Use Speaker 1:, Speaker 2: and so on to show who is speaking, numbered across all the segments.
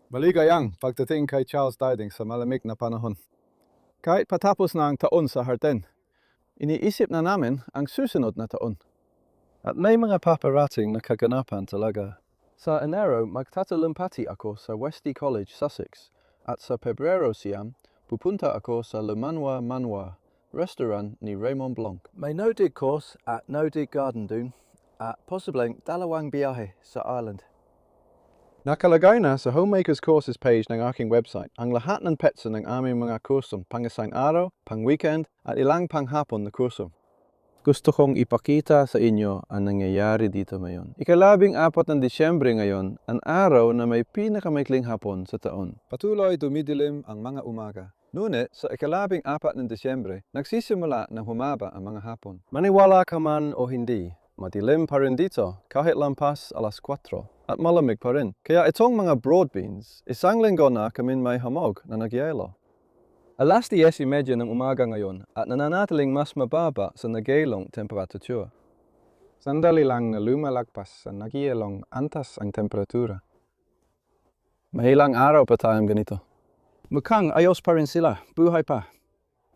Speaker 1: Maligayang pagdating kay Charles Diding sa malamig na panahon. Kahit patapos na ang taon sa Harden, iniisip na namin ang susunod na taon.
Speaker 2: At may mga paparating na kaganapan talaga.
Speaker 1: Sa Enero, magtatalumpati ako sa Wesley College, Sussex. At sa Pebrero siyam, pupunta ako sa Le Manoir Manoir, restaurant ni Raymond Blanc.
Speaker 2: May no-dig course at no-dig garden dune at posibleng dalawang biyahe sa Ireland.
Speaker 1: Nakalagay na sa Homemakers Courses page ng aking website ang lahat ng petsa ng aming mga kursong pang-isang araw, pang-weekend at ilang panghapon na kurso. Gusto kong ipakita sa inyo ang nangyayari dito ngayon. Ikalabing-4 ng Disyembre ngayon, ang araw na may pinakamaikling hapon sa taon. Patuloy dumidilim ang mga umaga. Ngunit sa ikalabing-4 ng Disyembre, nagsisimula na humaba ang mga hapon.
Speaker 2: Maniwala ka man o hindi, madilim pa rin dito kahit lampas alas 4.
Speaker 1: At malamig pa rin. Kaya itong mga broad beans, isang linggo na kami may hamog na nagyelo.
Speaker 2: Alas 10:30 ng umaga ngayon at nananatiling mas mababa sa nagyelong temperatura.
Speaker 1: Sandali lang na lumalagpas sa nagyelong antas ang temperatura.
Speaker 2: May ilang araw pa tayong ganito. Mukhang ayos pa rin sila, buhay pa.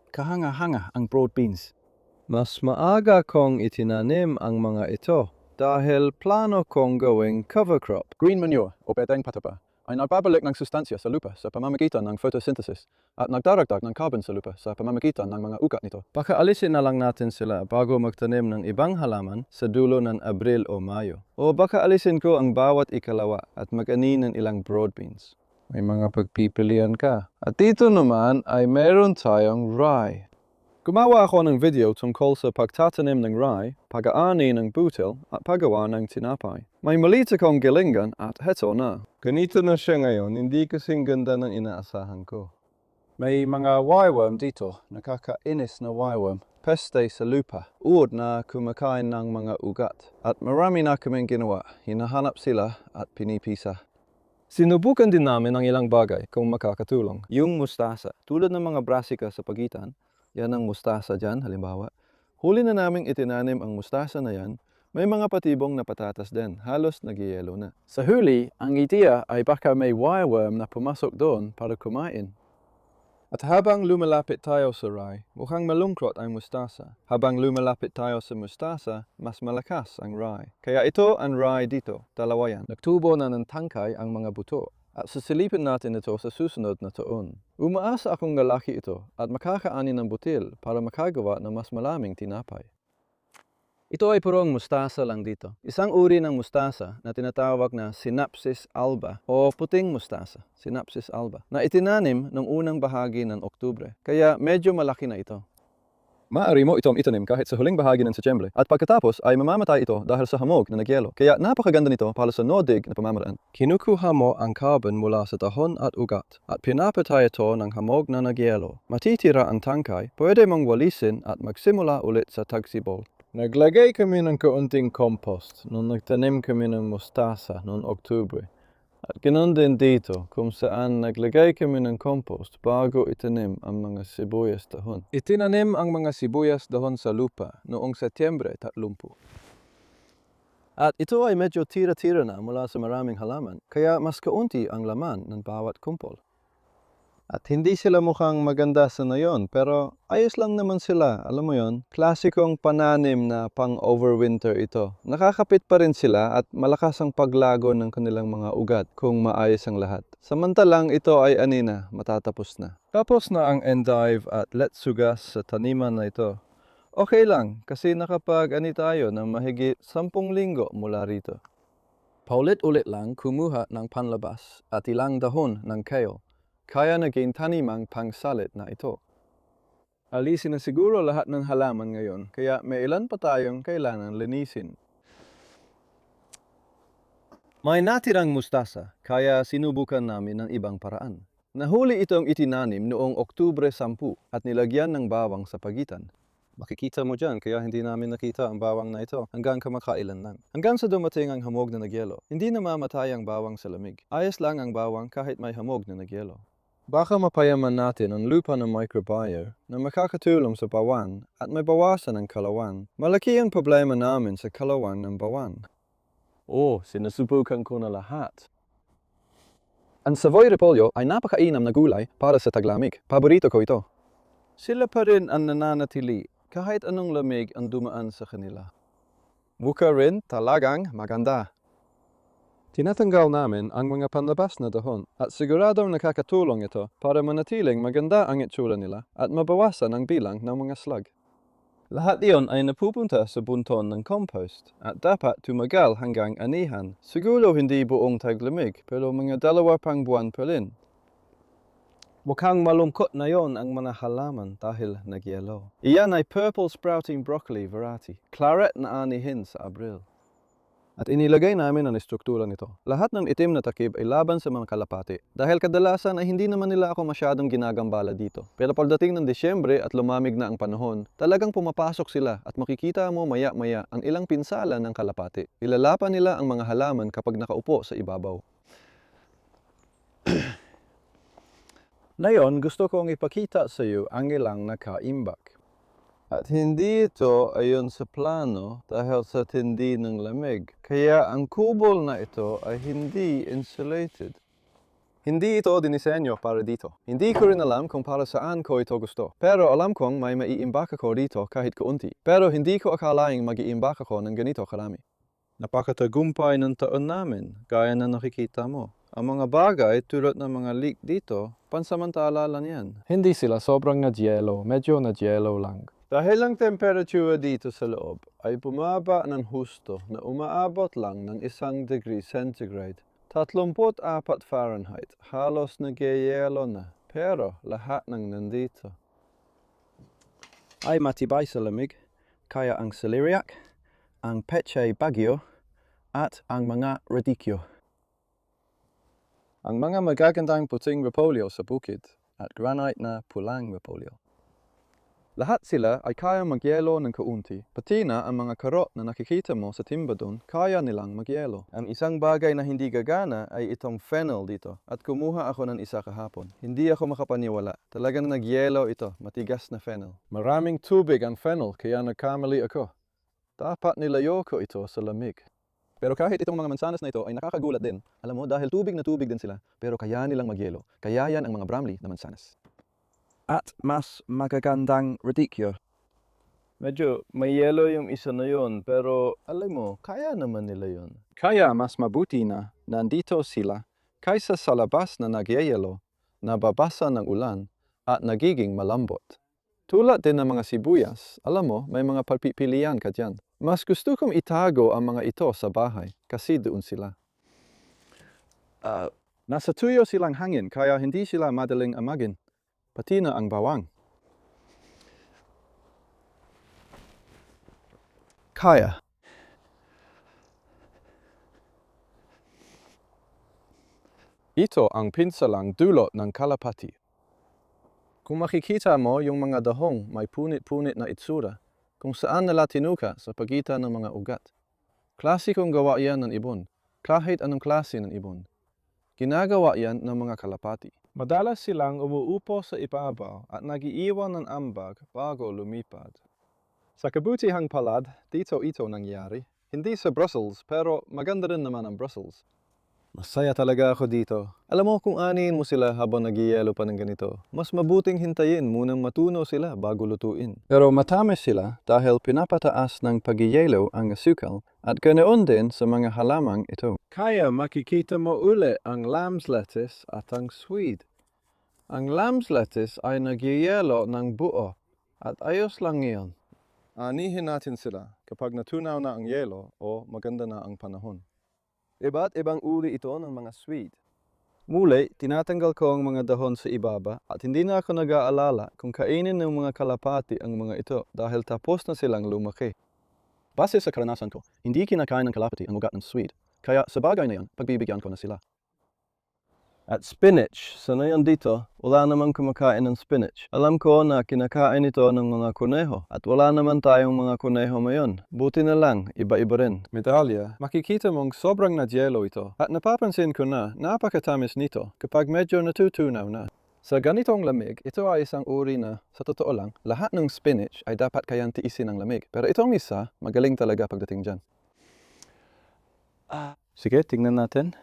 Speaker 2: Kahanga-hanga ang broad beans. Mas maaga kong itinanim ang mga ito dahil plano kong gawing cover crop.
Speaker 1: Green manure o beteng pataba ay nagbabalik ng sustansya sa lupa sa pamamagitan ng photosynthesis at nagdaragdag ng carbon sa lupa sa pamamagitan ng mga ugat nito.
Speaker 2: Baka alisin na lang natin sila bago magtanim ng ibang halaman sa dulo ng Abril o Mayo. O baka alisin ko ang bawat ikalawa at mag-ani ng ilang broad beans.
Speaker 1: May mga pagpipilian ka. At dito naman ay meron tayong rye. Gumawa ako ng video tungkol sa pagtatanim ng rye, pag-aani ng butil at paggawa ng tinapay. May maliit akong gilingan at heto na. Ganito na siya ngayon, hindi kasing ganda ng inaasahan ko.
Speaker 2: May mga wireworm dito, nakakainis na wireworm.
Speaker 1: Peste sa lupa, uod na kumakain ng mga ugat. At marami na kaming ginawa, hinahanap sila at pinipisa.
Speaker 2: Sinubukan din namin ang ilang bagay kung makakatulong. Yung mustasa, tulad ng mga brassica sa pagitan, yan ang mustasa dyan, halimbawa.
Speaker 1: Huli na naming itinanim ang mustasa na yan, may mga patibong na patatas din, halos nagyayelo na.
Speaker 2: Sa huli, ang ideya ay baka may wireworm na pumasok doon para kumain. At habang lumalapit tayo sa rye, mukhang malungkot ang mustasa.
Speaker 1: Habang lumalapit tayo sa mustasa, mas malakas ang rye. Kaya ito ang rye dito, dalawa yan.
Speaker 2: Nagtubo na ng tangkay ang mga buto. At susilipin natin ito sa susunod na taon. Umaasa akong lalaki ito at makakaani ng butil para makagawa ng mas malaming tinapay. Ito ay purong mustasa lang dito. Isang uri ng mustasa na tinatawag na Synapsis alba o puting mustasa, Synapsis alba, na itinanim ng unang bahagi ng Oktubre. Kaya medyo malaki na ito.
Speaker 1: Maaari mo itong itanim kahit sa huling bahagi ng Setyembre at pagkatapos ay mamamatay ito dahil sa hamog na nagyelo. Kaya napakaganda nito para sa no-dig na pamamaraan.
Speaker 2: Kinukuha mo ang carbon mula sa dahon at ugat at pinapatay ito ng hamog na nagyelo. Matitira ang tangkay, pwede mong walisin at magsimula ulit sa tagsibol.
Speaker 1: Naglagay kami ng kaunting compost nung nagtanim kami ng mustasa noong Oktubre. At ganoon din dito kung saan naglagay kami ng compost bago itanim ang mga sibuyas dahon.
Speaker 2: Itinanim ang mga sibuyas dahon sa lupa noong Setyembre 30. At ito ay medyo tira-tira na mula sa maraming halaman, kaya mas kaunti ang laman ng bawat kumpol.
Speaker 1: At hindi sila mukhang maganda sa ngayon, pero ayos lang naman sila, alam mo yon. Klasikong pananim na pang-overwinter ito. Nakakapit pa rin sila at malakas ang paglago ng kanilang mga ugat kung maayos ang lahat. Samantalang ito ay anina, matatapos na.
Speaker 2: Tapos na ang endive at letsugas sa taniman na ito. Okay lang kasi nakapag-ani tayo ng mahigit 10 linggo mula rito. Paulit-ulit lang kumuha ng panlabas at ilang dahon ng kale.
Speaker 1: Kaya naging tanimang pangsalit na ito.
Speaker 2: Alisin na siguro lahat ng halaman ngayon, kaya may ilan pa tayong kailangan linisin. May natirang mustasa, kaya sinubukan namin ng ibang paraan. Nahuli itong itinanim noong Oktubre 10 at nilagyan ng bawang sa pagitan. Makikita mo dyan, kaya hindi namin nakita ang bawang na ito hanggang kamakailan lang. Hanggang sa dumating ang hamog na nagyelo, hindi namamatay ang bawang sa lamig. Ayos lang ang bawang kahit may hamog na nagyelo. Baka mapayaman natin ang lupa ng microbiome na makakatulong sa bawan at may bawasan ang kalawan. Malaki ang problema namin sa kalawan ng bawan. Sinusubukan ko na lahat. Ang Savoy Repolyo ay napakainam na gulay para sa taglamig. Paborito ko ito. Sila pa rin ang nananatili kahit anong lamig ang dumaan sa kanila. Mukha rin talagang maganda. Tinatanggal namin ang mga panlabas na dahon at siguradong nakakatulong ito para manatiling maganda ang itsura nila at mabawasan ang bilang ng mga slug. Lahat iyon ay napupunta sa bunton ng compost at dapat tumagal hanggang anihan. Siguro hindi buong taglamig pero mga 2 pang buwan pa rin. Mukhang malungkot na yon ang mga halaman dahil nagyelo. Iyan ay purple sprouting broccoli variety. Claret na anihin sa Abril. At inilagay namin ang istruktura nito. Lahat ng itim na takip ay laban sa mga kalapati. Dahil kadalasan ay hindi naman nila ako masyadong ginagambala dito. Pero pagdating ng Desyembre at lumamig na ang panahon, talagang pumapasok sila at makikita mo maya-maya ang ilang pinsala ng kalapati. Ilalapan nila ang mga halaman kapag nakaupo sa ibabaw. Ngayon, gusto kong ipakita sa iyo ang ilang nakaimbak. At hindi ito ayon sa plano dahil sa tindi ng lamig. Kaya ang kubol na ito ay hindi insulated. Hindi ito dinisenyo para dito. Hindi ko rin alam kung para saan ko ito gusto. Pero alam kong may maiimbak ako rito kahit kaunti. Pero hindi ko akalaing mag-iimbak ako ng ganito karami. Napakatagumpay ng taon namin, gaya na nakikita mo. Ang mga bagay tulad ng mga leak dito, pansamantala lang yan. Hindi sila sobrang nagyelo, medyo nagyelo lang. Dahil ang temperatura dito sa loob ay bumaba ng husto na umaabot lang ng 1 degree centigrade, 34 Fahrenheit, halos nagyayelo na, pero lahat ng nandito ay matibay sa lamig, kaya ang celeriac, ang Pechay Bagyo, at ang mga radicchio. Ang mga magagandang puting repolyo sa bukid at granite na pulang repolyo. Lahat sila ay kaya magyelo ng kaunti, pati na ang mga karot na nakikita mo sa timba doon, kaya nilang magyelo. Ang isang bagay na hindi gagana ay itong fennel dito, at kumuha ako ng isa kahapon. Hindi ako makapaniwala, talagang nagyelo ito, matigas na fennel. Maraming tubig ang fennel, kaya nagkamali ako. Dapat nilayo ko ito sa lamig. Pero kahit itong mga mansanas na ito ay nakakagulat din, alam mo dahil tubig na tubig din sila, pero kaya nilang magyelo. Kaya yan ang mga Bramley na mansanas. At mas magagandang radicchio. Medyo may yelo yung isa na yon, pero alam mo, kaya naman nila yon. Kaya mas mabuti na nandito sila kaysa sa labas na nagyayelo, nababasa ng ulan, at nagiging malambot. Tulad din ng mga sibuyas, alam mo, may mga pagpipilian ka dyan. Mas gusto kong itago ang mga ito sa bahay, kasi doon sila. Nasa tuyo silang hangin, kaya hindi sila madaling amagin. Pati na ang bawang. Kaya. Ito ang pinsalang dulot ng kalapati. Kung makikita mo yung mga dahong may punit-punit na itsura, kung saan nila tinuka sa pagitan ng mga ugat. Klasikong gawa yan ng ibon, kahit anong klase ng ibon. Ginagawa yan ng mga kalapati. Madalas silang umuupo sa ibabaw at nagiiwan ng ambag bago lumipad. Sa kabutihang palad, dito ito nangyari. Hindi sa Brussels, pero maganda rin naman ang Brussels. Masaya talaga ako dito. Alam mo kung anihin mo sila habang nagyayelo pa ng ganito, mas mabuting hintayin munang matunaw sila bago lutuin. Pero matamis sila dahil pinapataas ng pagyayelo ang asukal at ganoon din sa mga halamang ito. Kaya makikita mo uli ang lamb's lettuce at ang swede. Ang lamb's lettuce ay nagyayelo ng buo at ayos lang iyon. Anihin natin sila kapag natunaw na ang yelo o maganda na ang panahon. Iba't ibang uri ito ng mga swede. Muli, tinatanggal ko ang mga dahon sa ibaba at hindi na ako nag-aalala kung kainin ng mga kalapati ang mga ito dahil tapos na silang lumaki. Base sa karanasan ko, hindi kinakain ng kalapati ang ugat ng swede. Kaya sa bagay na yan, pagbibigyan ko na sila. At spinach, sa ngayon dito, wala namang kumakain ng spinach. Alam ko na kinakain ito ng mga kuneho at wala naman tayong mga kuneho ngayon. Buti na lang, iba-iba rin. Medalya, makikita mong sobrang nagyelo ito at napapansin ko na napakatamis nito kapag medyo natutunaw na. Sa ganitong lamig, ito ay isang uri na, sa totoo lang, lahat ng spinach ay dapat kayang tiisin ng lamig. Pero itong isa, magaling talaga pagdating dyan. Sige, tingnan natin.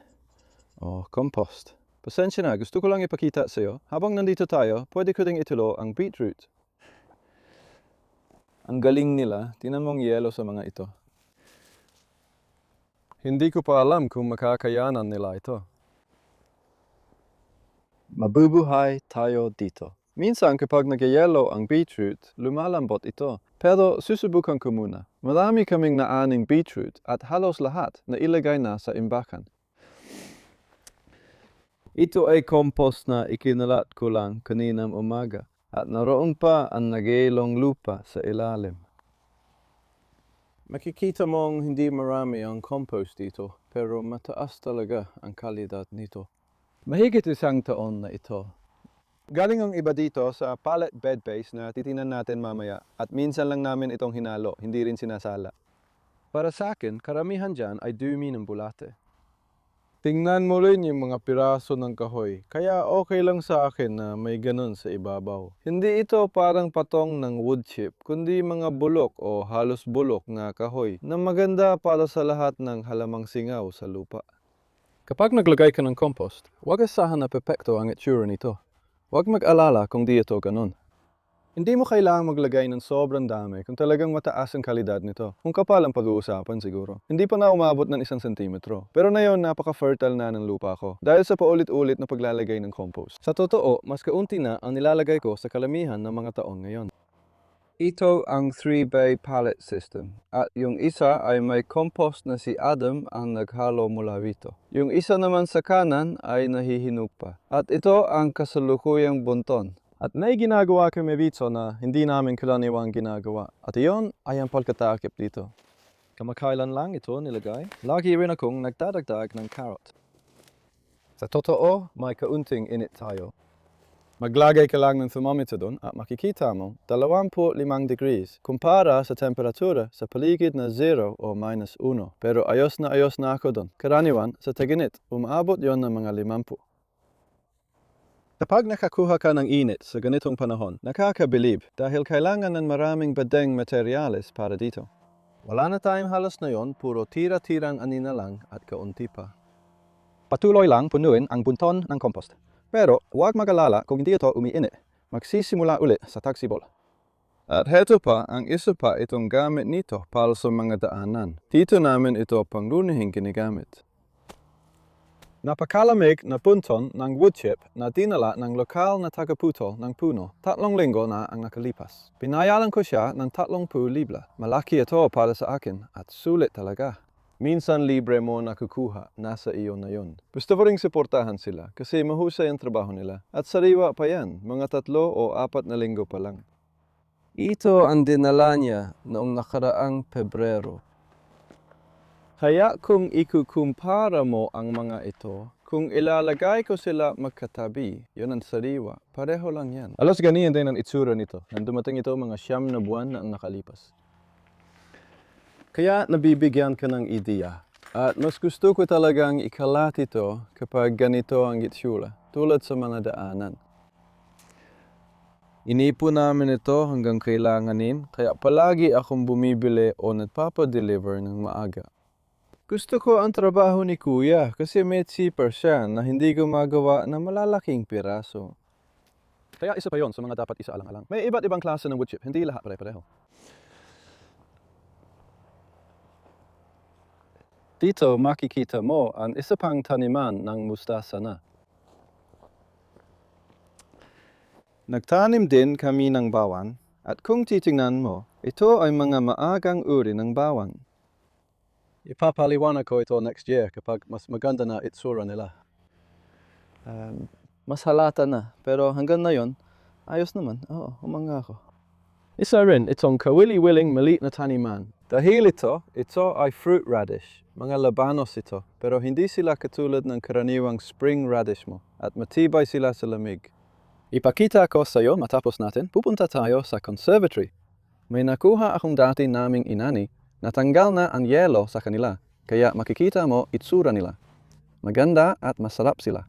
Speaker 2: Compost. Pasensya na, gusto ko lang ipakita sa'yo. Habang nandito tayo, pwede ko ding itulo ang beetroot. Ang galing nila, tinan mong yelo sa mga ito. Hindi ko pa alam kung makakayanan nila ito. Mabubuhay tayo dito. Minsan kapag nagyayelo ang beetroot, lumalambot ito. Pero susubukan ko muna. Marami kaming naaning beetroot at halos lahat na ilagay na sa imbakan. Ito ay compost na ikinalat ko lang kaninang umaga at naroon pa ang nagilong lupa sa ilalim. Makikita mong hindi marami ang compost dito pero mataas talaga ang kalidad nito. Mahigit 1 taon na ito. Galing ang iba dito sa pallet bed base na titinan natin mamaya at minsan lang namin itong hinalo, hindi rin sinasala. Para sa akin, karamihan dyan ay dumi ng bulate. Tingnan mo rin yung mga piraso ng kahoy, kaya okay lang sa akin na may ganun sa ibabaw. Hindi ito parang patong ng wood chip, kundi mga bulok o halos bulok na kahoy na maganda para sa lahat ng halamang singaw sa lupa. Kapag naglagay ka ng compost, huwag asahan na pepekto ang itsura nito. Huwag mag-alala kung di ito ganun. Hindi mo kailangang maglagay ng sobrang dami kung talagang mataas ang kalidad nito. Kung kapal ang pag-uusapan siguro. Hindi pa na umabot ng 1 sentimetro. Pero na yon napaka-fertile na ng lupa ko dahil sa paulit-ulit na paglalagay ng compost. Sa totoo, mas kaunti na ang nilalagay ko sa kalamihan ng mga taon ngayon. Ito ang 3-bay pallet system at yung isa ay may compost na si Adam ang naghalo mula rito. Yung isa naman sa kanan ay nahihinog pa. At ito ang kasalukuyang bunton. At may ginagawa kami rito na hindi namin karaniwang ginagawa. At iyon ay ang pagkatakip dito. Kamakailan lang ito nilagay. Lagi rin akong nagdadagdag ng carrot. Sa totoo, may kaunting init tayo. Maglagay ka lang ng thermometer doon at makikita mo 25 degrees kumpara sa temperatura sa paligid na 0 o -1. Pero ayos na ako doon. Karaniwan sa taginit, umaabot yon ng mga 50. Kapag nakakuha ka ng init sa ganitong panahon, nakakabilib dahil kailangan ng maraming badeng materyales para dito. Wala na tayong halos na yon, puro tira-tirang anina lang at kaunti pa. Patuloy lang punuin ang bunton ng compost. Pero huwag mag-alala kung hindi ito umiinit. Magsisimula ulit sa tagsibol. At heto pa, ang isa pa itong gamit nito para sa mga daanan. Dito namin ito pangunahing ginagamit. Napakalamig na punton ng wood chip na dinala ng lokal na tagaputol ng puno. 3 linggo na ang nakalipas. Binayaran ko siya ng 30 libra. Malaki ito para sa akin at sulit talaga. Minsan libre mo nakukuha, nasa iyo na yon. Gusto ko ring suportahan sila kasi mahusay ang trabaho nila. At sariwa pa yan, mga 3 o 4 na linggo pa lang. Ito ang dinala niya noong nakaraang Pebrero. Kaya kung ikukumpara mo ang mga ito, kung ilalagay ko sila magkatabi, yun ang sariwa, pareho lang yan. Alos ganyan din ang itsura nito. Nang dumating ito mga 9 na buwan na ang nakalipas. Kaya nabibigyan ka ng ideya. At mas gusto ko talagang ikalat ito kapag ganito ang itsura, tulad sa mga daanan. Inipo namin ito hanggang kailanganin, kaya palagi akong bumibili o nagpapadeliver ng maaga. Gusto ko ang trabaho ni Kuya kasi may zipper siya na hindi gumagawa ng malalaking piraso. Kaya isa pa yon sa mga dapat isaalang-alang. May iba't ibang klase ng wood chip, hindi lahat pare-pareho. Dito makikita mo ang isa pang taniman ng mustasa na. Nagtanim din kami ng bawang at kung titingnan mo, ito ay mga maagang uri ng bawang. Ipapaliwanag ko ito next year kapag mas maganda na itsura nila. Mas halata na, pero hanggang na yon, ayos naman. Oo, humanga ako. Isa rin itong kawili-wiling maliit na taniman. Dahil ito ay fruit radish. Mga labanos ito, pero hindi sila katulad ng karaniwang spring radish mo at matibay sila sa lamig. Ipakita ko sa iyo matapos natin, pupunta tayo sa conservatory. May nakuha akong dati naming inani, natanggal na ang yelo sa kanila, kaya makikita mo itsura nila. Maganda at masarap sila.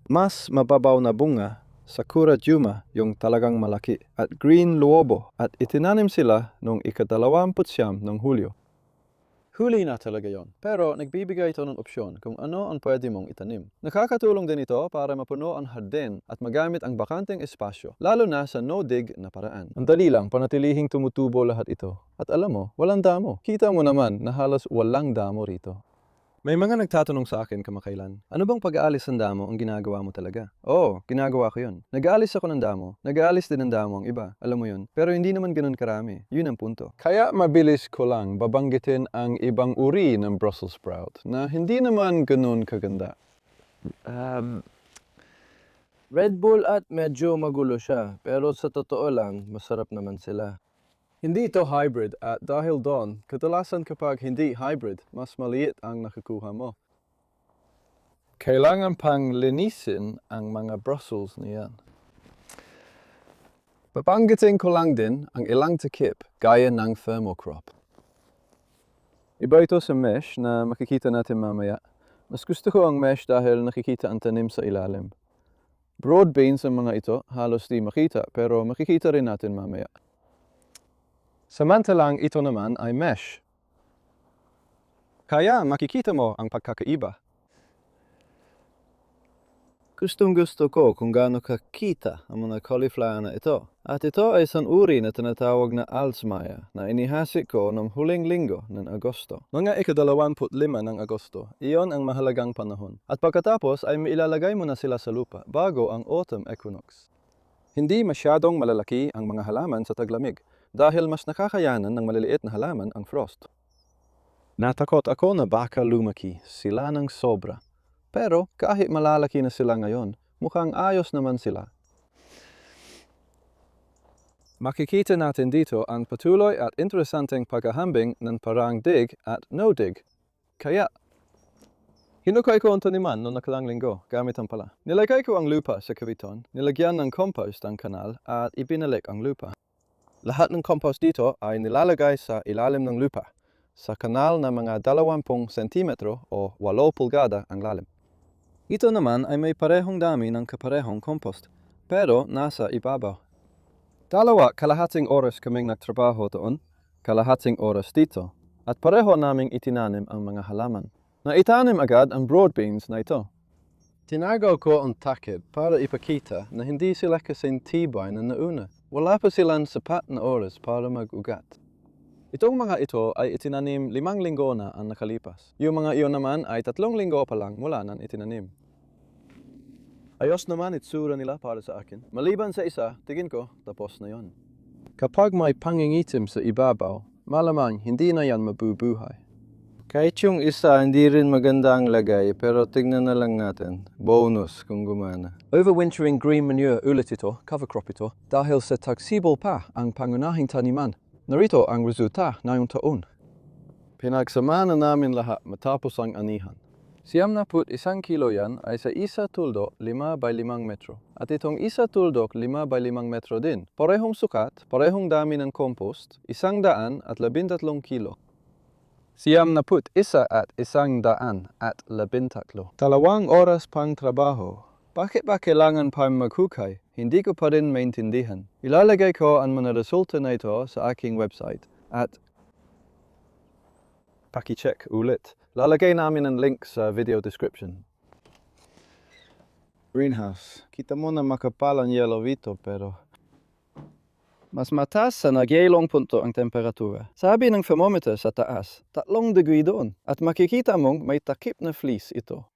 Speaker 2: Mas mababaw na bunga, Sakura Juma yung talagang malaki, at Green Luobo, at itinanim sila noong ika-29 ng Hulyo. Huli na talaga yon. Pero nagbibigay ito ng opsyon kung ano ang pwede mong itanim. Nakakatulong din ito para mapuno ang hardin at magamit ang bakanteng espasyo, lalo na sa no-dig na paraan. Ang dali lang, panatilihing tumutubo lahat ito. At alam mo, walang damo. Kita mo naman na halos walang damo rito. May mga nagtatanong sa akin kamakailan, ano bang pag-aalis ng damo ang ginagawa mo talaga? Oo, ginagawa ko yun. Nag-aalis ako ng damo, nag-aalis din ng damo ang iba, alam mo yun. Pero hindi naman ganun karami, yun ang punto. Kaya mabilis ko lang babanggitin ang ibang uri ng Brussels sprout na hindi naman ganun kaganda.
Speaker 3: Red Bull at medyo magulo siya, pero sa totoo lang, masarap naman sila.
Speaker 2: Hindi ito hybrid at dahil doon, kadalasan kapag hindi hybrid, mas maliit ang nakukuha mo. Kailangan pang linisin ang mga Brussels niyan. Babanggitin ko lang din ang ilang takip gaya ng thermocrop. Iba ito sa mesh na makikita natin mamaya. Mas gusto ko ang mesh dahil nakikita ang tanim sa ilalim. Broad beans ang mga ito, halos di makita pero makikita rin natin mamaya. Samantalang ito naman ay mesh. Kaya makikita mo ang pagkakaiba.
Speaker 3: Gustong-gusto ko kung gaano kakita ang mga cauliflower na ito. At ito ay isang uri na tinatawag na Alzheimer na inihasik ko noong huling linggo ng Agosto.
Speaker 2: Mga ika-25 ng Agosto, iyon ang mahalagang panahon. At pagkatapos ay mailalagay mo na sila sa lupa bago ang autumn equinox. Hindi masyadong malalaki ang mga halaman sa taglamig dahil mas nakakayanan ng maliliit na halaman ang frost. Natakot ako na baka lumaki sila ng sobra. Pero kahit malalaki na sila ngayon, mukhang ayos naman sila. Makikita natin dito ang patuloy at interesanteng paghahambing ng parang dig at no-dig. Kaya, hinukay ko ang taniman noong nakalang linggo gamit ang pala. Nilagay ko ang lupa sa kariton, nilagyan ng compost ang kanal at ibinalik ang lupa. Lahat ng compost dito ay nilalagay sa ilalim ng lupa, sa kanal na mga 20 cm o 8 pulgada ang lalim. Ito naman ay may parehong dami ng kaparehong compost, pero nasa ibabaw. 2.5 oras kaming nagtrabaho doon, kalahating oras dito, at pareho naming itinanim ang mga halaman. Naitanim agad ang broad beans na ito. Tinagaw ko ang takip para ipakita na hindi sila kasing tibay na nauna. Wala pa silang sapat na oras para mag-ugat. Itong mga ito ay itinanim 5 linggo na ang nakalipas. Yung mga iyon naman ay 3 linggo pa lang mula nang itinanim. Ayos naman itsura nila para sa akin. Maliban sa isa, tingin ko, tapos na yon. Kapag may pangingitim sa ibabaw, malamang hindi na yan mabubuhay.
Speaker 3: Kahit yung isa, hindi rin maganda ang lagay, pero tignan na lang natin. Bonus kung gumana.
Speaker 2: Overwintering green manure ulit ito, cover crop ito, dahil sa tagsibol pa ang pangunahing taniman. Narito ang resulta ngayong taon. Pinagsama na namin lahat matapos ang anihan. 71 kilo yan ay sa 1 tuldok 5 by 5 metro. At itong 1 tuldok 5 by 5 metro din. Parehong sukat, parehong dami ng compost, 113 kilo. 71 at 113. 2 oras pang trabaho. Bakit ba kailangan pa maghukay? Hindi ko pa rin maintindihan. Ilalagay ko ang mga resulta na ito sa aking website at paki-check ulit. Lalagay namin ang link sa video description. Greenhouse. Kita mo na makapal ang yellow dito pero mas mataas sa nagyelong punto ang temperatura. Sabi ng thermometer sa taas, 3 degree doon. At makikita mong may takip na fleece ito.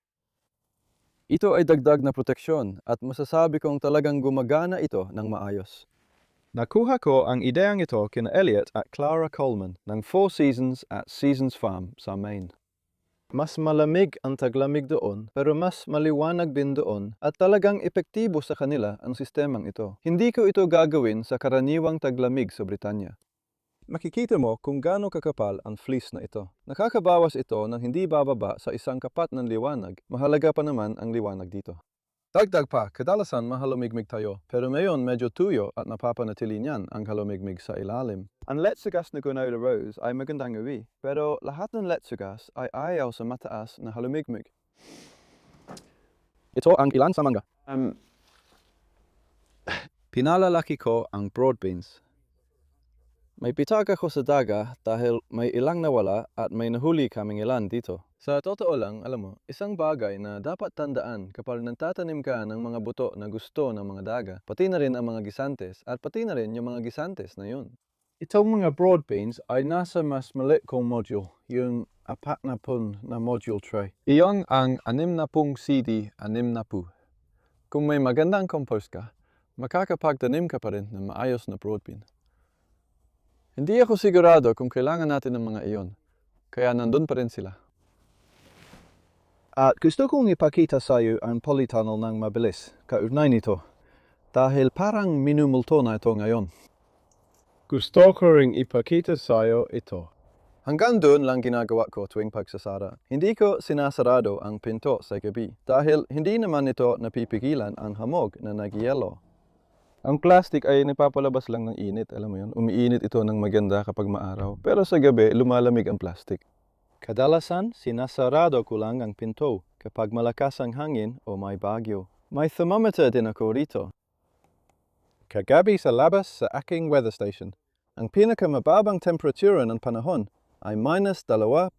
Speaker 2: Ito ay dagdag na proteksyon at masasabi kong talagang gumagana ito ng maayos. Nakuha ko ang ideyang ito kina Elliot at Clara Coleman ng 4 Seasons at Seasons Farm sa Maine. Mas malamig ang taglamig doon, pero mas maliwanag din doon at talagang epektibo sa kanila ang sistemang ito. Hindi ko ito gagawin sa karaniwang taglamig sa Britanya. Makikita mo kung gaano kakapal ang fleece na ito. Nakakabawas ito ng hindi bababa sa isang kapat ng liwanag. Mahalaga pa naman ang liwanag dito. Dagdag pa, kadalasan mahalumigmig tayo, pero ngayon medyo tuyo at napapanatili niyan ang halumigmig sa ilalim. Ang letsugas na Guanola Rose ay magandang uri, pero lahat ng letsugas ay ayaw sa mataas na halumigmig. Ito ang ilan sa mga. Pinalalaki ko ang broad beans.
Speaker 3: May pitag ako sa daga dahil may ilang nawala at may nahuli kaming ilan dito.
Speaker 2: Sa totoo lang, alam mo, isang bagay na dapat tandaan kapag nagtatanim ka ng mga buto na gusto ng mga daga, pati na rin ang mga gisantes at pati na rin yung mga gisantes na yun.
Speaker 1: Itong mga broad beans ay nasa mas maliit kong module, yung 40 na module tray.
Speaker 2: Iyon ang 60 CD 60. Kung may magandang compost ka, makakapagtanim ka pa rin ng maayos na broad bean. Hindi ako sigurado kung kailangan natin ng mga iyon, kaya nandun pa rin sila.
Speaker 1: At gusto kong ipakita sa iyo ang polytunnel ng mabilis, kaugnay nito, dahil parang minumulto na ito ngayon. Gusto ko ring ipakita sa iyo ito.
Speaker 2: Hanggang doon lang ginagawa ko tuwing pagsasara. Hindi ko sinasarado ang pinto sa gabi dahil hindi naman ito napipigilan ang hamog na nagyelo. Ang plastic ay nagpapalabas lang ng init, alam mo yun? Umiinit ito ng maganda kapag maaraw, pero sa gabi lumalamig ang plastic.
Speaker 1: Kadalasan, sinasarado ko lang ang pinto kapag malakas ang hangin o may bagyo. May thermometer din ako rito. Kagabi sa labas sa aking weather station, ang pinakamababang temperatura ng panahon ay -2.2.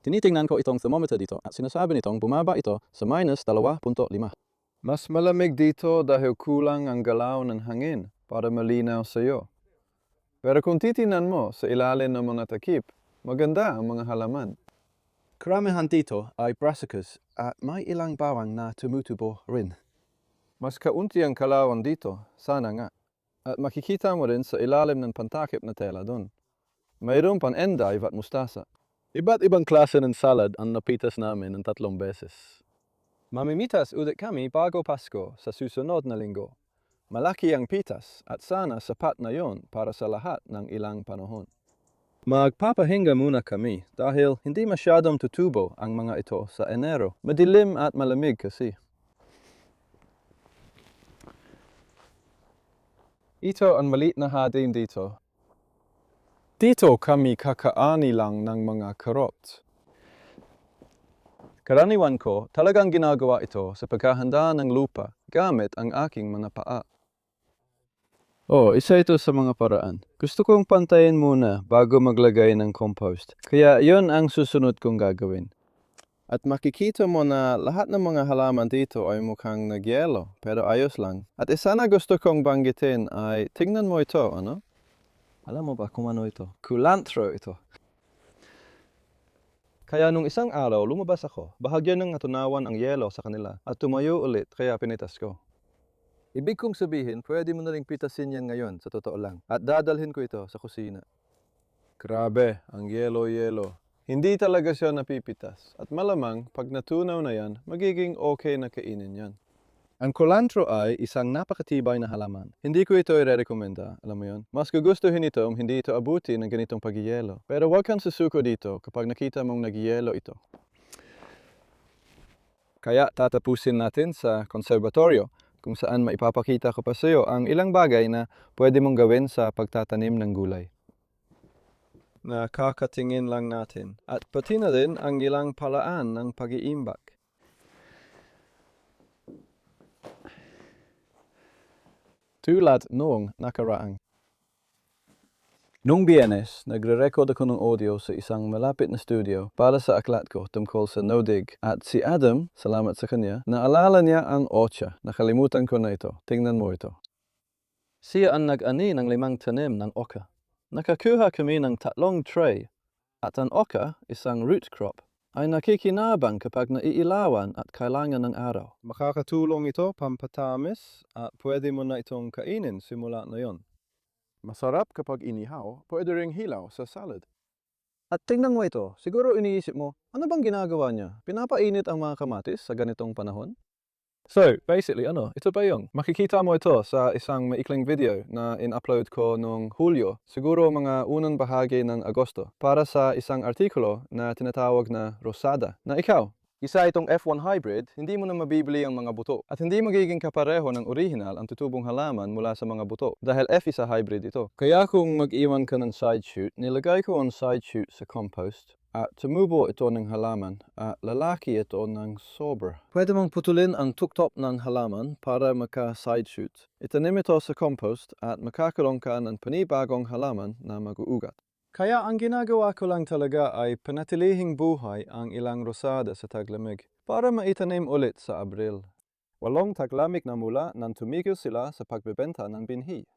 Speaker 2: Tinitingnan ko itong thermometer dito at sinasabi nitong bumaba ito sa -2.5. Mas malamig dito dahil kulang ang galaw ng hangin para malinaw sa iyo. Pero kung titingnan mo sa ilalim ng mga takip, maganda ang mga halaman.
Speaker 1: Karamihan dito ay brassicas at may ilang bawang na tumutubo rin.
Speaker 2: Mas kaunti ang kalawan dito, sana nga. At makikita mo rin sa ilalim ng pantakip na tela doon. Mayroon pang endive at mustasa.
Speaker 1: Iba't ibang klase ng salad ang napitas namin ng 3 beses.
Speaker 2: Mamimitas ulit kami bago Pasko sa susunod na linggo. Malaki ang pitas at sana sapat na yon para sa lahat ng ilang panahon.
Speaker 1: Magpapahinga muna kami dahil hindi masyadong tutubo ang mga ito sa Enero.
Speaker 2: Madilim at malamig kasi. Ito ang maliit na hardin dito. Dito kami kakaani lang ng mga karot. Karaniwan ko talagang ginagawa ito sa paghahanda ng lupa gamit ang aking mga paa.
Speaker 3: Oh, isa ito sa mga paraan. Gusto kong pantayin muna bago maglagay ng compost. Kaya yon ang susunod kong gagawin.
Speaker 2: At makikita mo na lahat ng mga halaman dito ay mukhang nagyelo, pero ayos lang. At isa na gusto kong banggitin ay, tingnan mo ito, ano?
Speaker 3: Alam mo ba kung ano ito? Culantro ito.
Speaker 2: Kaya nung isang araw, lumabas ako. Bahagya ng natunawan ang yelo sa kanila at tumayo ulit kaya pinitas ko. Ibig kong sabihin, pwede mo na ring pitasin yan ngayon, sa totoo lang. At dadalhin ko ito sa kusina. Grabe, ang yelo-yelo. Hindi talaga siya napipitas. At malamang, pag natunaw na yan, magiging okay na kainin yan.
Speaker 1: Ang culantro ay isang napakatibay na halaman.
Speaker 2: Hindi ko ito i-rekomenda, alam mo yun. Mas gugustuhin ito hindi ito abuti ng ganitong pagyelo. Pero huwag kang susuko dito kapag nakita mong nagyelo ito. Kaya tatapusin natin sa konserbatoryo kung saan maipapakita ko pa sa iyo ang ilang bagay na pwede mong gawin sa pagtatanim ng gulay.
Speaker 1: Nakakatingin lang natin. At pati na rin ang ilang palaan ng pag-iimbak.
Speaker 2: Tulad noong nakaraang. Noong Biyernes, nagre-record ako ng audio sa isang malapit na studio para sa aklat ko tungkol sa no-dig. At si Adam, salamat sa kanya, naalala niya ang ocha. Nakalimutan ko na ito. Tingnan mo ito.
Speaker 3: Siya ang nag-ani ng 5 tanim ng oka. Nakakuha kami ng 3 tray. At ang oka, isang root crop, ay nakikinabang kapag naiilawan at kailangan ng araw.
Speaker 2: Makakatulong ito pampatamis at pwede mo na itong kainin simula na yon. Masarap kapag inihaw, pwede ring hilaw sa salad. At tingnan mo ito, siguro iniisip mo, ano bang ginagawa niya? Pinapainit ang mga kamatis sa ganitong panahon? So, basically, ito pa yung. Makikita mo ito sa isang maikling video na in-upload ko noong Hulyo, siguro mga unang bahagi ng Agosto, para sa isang artikulo na tinatawag na Rosada, na ikaw, isa itong F1 hybrid, hindi mo na mabibili ang mga buto. At hindi magiging kapareho ng original ang tutubong halaman mula sa mga buto, dahil F isa hybrid ito. Kaya kung mag-iwan ka ng side shoot, nilagay ko ang side shoot sa compost, at tumubo ito ng halaman at lalaki ito ng sobra. Pwede mong putulin ang tuktop ng halaman para maka-side shoot. Itanim ito sa compost at makakaroon ka ng panibagong halaman na mag-uugat. Kaya ang ginagawa ko lang talaga ay panatilihing buhay ang ilang rosada sa taglamig para maitanim ulit sa Abril. 8 taglamig na mula nang tumigil sila sa pagbebenta ng binhi.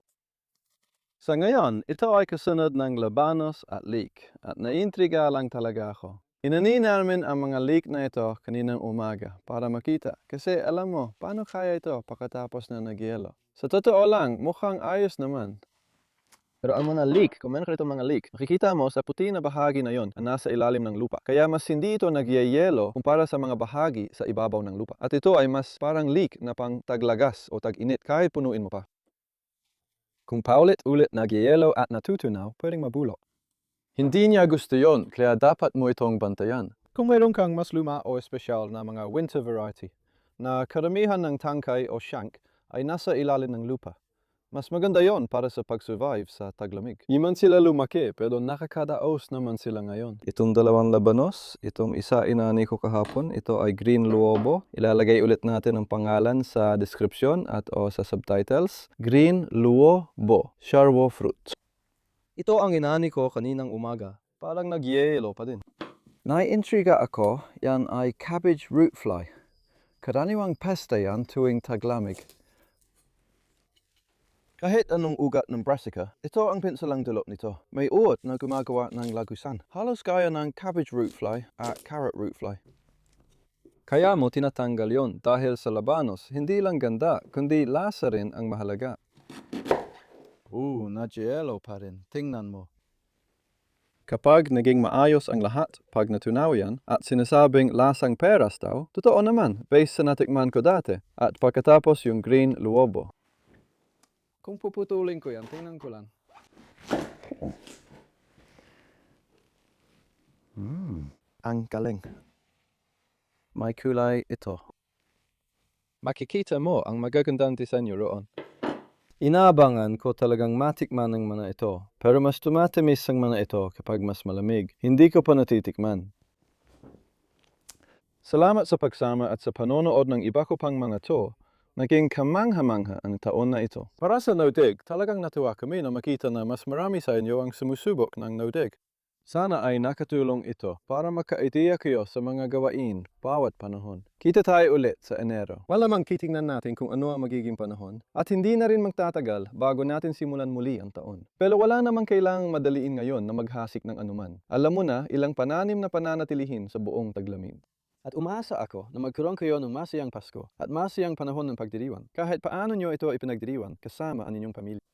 Speaker 2: Sa ngayon, ito ay kasunod ng labanos at leek at naintriga lang talaga ako. Inani namin ang mga leek na ito kaninang umaga para makita kasi alam mo, paano kaya ito pagkatapos na nagyelo? Sa totoo lang, mukhang ayos naman. Pero ang mga leek, kung meron ka itong mga leek, makikita mo sa puti na bahagi na yon na nasa ilalim ng lupa. Kaya mas hindi ito nagyayelo kumpara sa mga bahagi sa ibabaw ng lupa. At ito ay mas parang leek na pang taglagas o tag-init kahit punuin mo pa. Kung paulit-ulit nagyayelo at natutunaw, pwedeng mabulok. Hindi niya gusto yon, kaya dapat mo itong bantayan. Kung mayroon kang mas luma o espesyal na mga winter variety, na karamihan ng tangkay o shank ay nasa ilalim ng lupa, mas maganda yon para sa pag-survive sa taglamig. Hindi man sila lumaki, pero nakakadaos naman sila ngayon. Itong dalawang labanos, itong isa inani ko kahapon, ito ay green luobo. Ilalagay ulit natin ang pangalan sa description at o sa subtitles. Green luobo, sharwo fruit. Ito ang inani ko kaninang umaga. Parang nagyelo pa din. Nai-intriga ako, yan ay cabbage root fly. Karaniwang peste yan tuwing taglamig. Kahit anong ugat ng brassica, ito ang pinsalang dulot nito. May uod na gumagawa ng lagusan. Halos gaya ng cabbage root fly at carrot root fly. Kaya mo tinatanggal yon dahil sa labanos, hindi lang ganda, kundi lasa rin ang mahalaga. Nagyelo pa rin. Tingnan mo. Kapag naging maayos ang lahat, pag natunaw yan, at sinasabing lasang peras daw, totoo naman, based sa natikman ko dati, at pagkatapos yung green luobo. Kung puputulin ko yan, tingnan ko lang. Ang galing. May kulay ito. Makikita mo ang magagandang disenyo roon. Inaabangan ko talagang matikman ng mga ito, pero mas tumatamis ang mga ito kapag mas malamig. Hindi ko pa natitikman. Salamat sa pagsama at sa panonood ng iba ko pang mga to. Naging kamangha-mangha ang taon na ito. Para sa Nodig, talagang natuwa kami na makita na mas marami sa inyo ang sumusubok ng Nodig. Sana ay nakatulong ito para maka-idea kayo sa mga gawain bawat panahon. Kita tayo ulit sa Enero. Malamang titingnan natin kung ano ang magiging panahon at hindi na rin magtatagal bago natin simulan muli ang taon. Pero wala namang kailangang madaliin ngayon na maghasik ng anuman. Alam mo na ilang pananim na pananatilihin sa buong taglamig. At umaasa ako na magkaroon kayo ng masayang Pasko at masayang panahon ng pagdiriwang kahit paano nyo ito ipinagdiriwang kasama ang inyong pamilya.